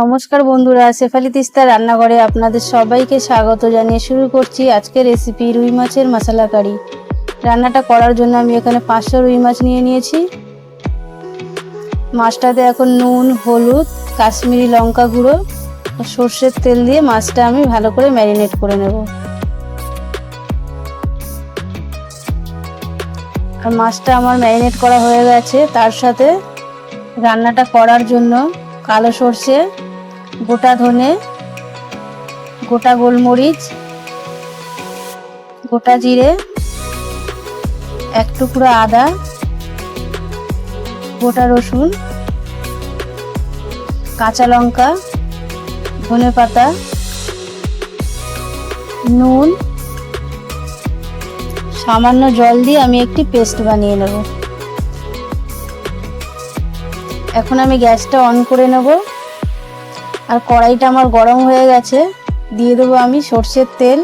নমস্কার বন্ধুরা, শেফালি তিস্তার রান্নাঘরে আপনাদের সবাইকে স্বাগত জানিয়ে শুরু করছি আজকের রেসিপি রুই মাছের মশলা কারি। রান্নাটা করার জন্য আমি এখানে 500 রুই মাছ নিয়ে নিয়েছি। মাছটাতে এখন নুন, হলুদ, কাশ্মীরি লঙ্কা গুঁড়ো ও সর্ষের তেল দিয়ে মাছটা আমি ভালো করে ম্যারিনেট করে নেব। আর মাছটা আমার ম্যারিনেট করা হয়ে গেছে। তার সাথে রান্নাটা করার জন্য কালো সর্ষে, গোটা ধনে, গোটা গোলমরিচ, গোটা জিরে, এক টুকরো আদা, গোটা রসুন, কাঁচা লঙ্কা, ধনেপাতা, নুন, সামান্য জল দিয়ে আমি একটি পেস্ট বানিয়ে নেব। এখন আমি গ্যাসটা অন করে নেব। আর কড়াইটা আমার গরম হয়ে গেছে, দিয়ে দেবো আমি সর্ষের তেল।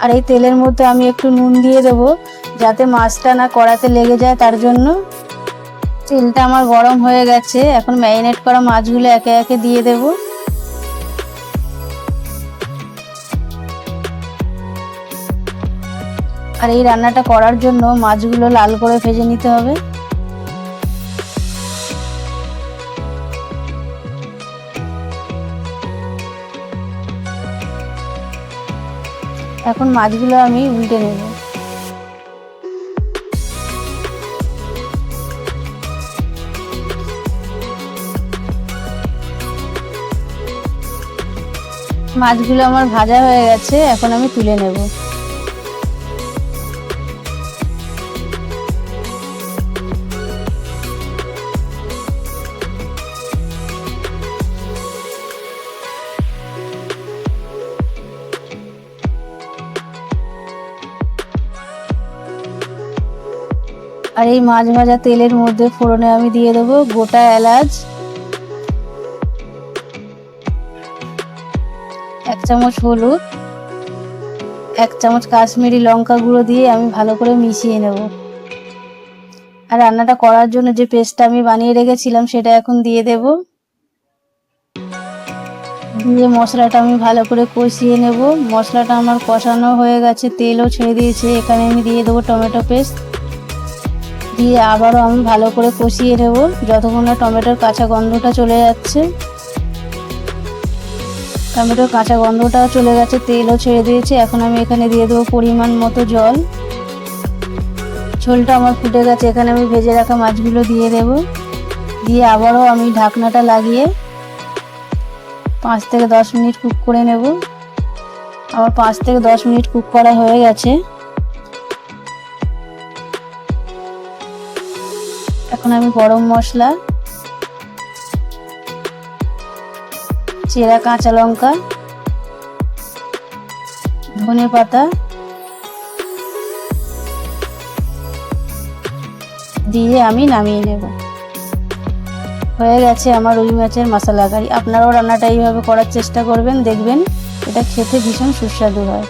আর এই তেলের মধ্যে আমি একটু নুন দিয়ে দেবো যাতে মাছটা না কড়াতে লেগে যায়, তার জন্য। তেলটা আমার গরম হয়ে গেছে, এখন ম্যারিনেট করা মাছগুলো একে একে দিয়ে দেবো। আর এই রান্নাটা করার জন্য মাছগুলো লাল করে ভেজে নিতে হবে। এখন মাছগুলো আমি উল্টে নেব। মাছগুলো আমার ভাজা হয়ে গেছে, এখন আমি তুলে নেব। আর এই মাছ ভাজা তেলের মধ্যে ফোড়নে আমি দিয়ে দেবো গোটা এলাচ, 1 চামচ হলুদ, 1 চামচ কাশ্মীরি লঙ্কা গুঁড়ো দিয়ে আমি ভালো করে মিশিয়ে নেব। আর রান্নাটা করার জন্য যে পেস্টটা আমি বানিয়ে রেখেছিলাম সেটা এখন দিয়ে দেব। দিয়ে মশলাটা আমি ভালো করে কষিয়ে নেব। মশলাটা আমার কষানো হয়ে গেছে, তেলও ছেড়ে দিয়েছে। এখানে আমি দিয়ে দেবো টমেটো পেস্ট, দিয়ে আবারও আমি ভালো করে কষিয়ে নেব যতক্ষণ না টমেটোর কাঁচা গন্ধটা চলে যাচ্ছে। টমেটোর কাঁচা গন্ধটাও চলে গেছে, তেলও ছেড়ে দিয়েছে। এখন আমি এখানে দিয়ে দেবো পরিমাণ মতো জল। ঝোলটা আমার ফুটে গেছে, এখানে আমি ভেজে রাখা মাছগুলো দিয়ে দেব। দিয়ে আবারও আমি ঢাকনাটা লাগিয়ে 5 থেকে 10 মিনিট কুক করে নেব। আমার 5 থেকে 10 মিনিট কুক করা হয়ে গেছে। এখন আমি গরম মশলা, চেরা কাঁচা লঙ্কা, ধনেপাতা দিয়ে আমি নামিয়ে নেব। হয়ে গেছে আমার রুই মাছের মশলা কারি। আপনারাও রান্নাটা এইভাবে করার চেষ্টা করবেন, দেখবেন এটা খেতে ভীষণ সুস্বাদু হয়।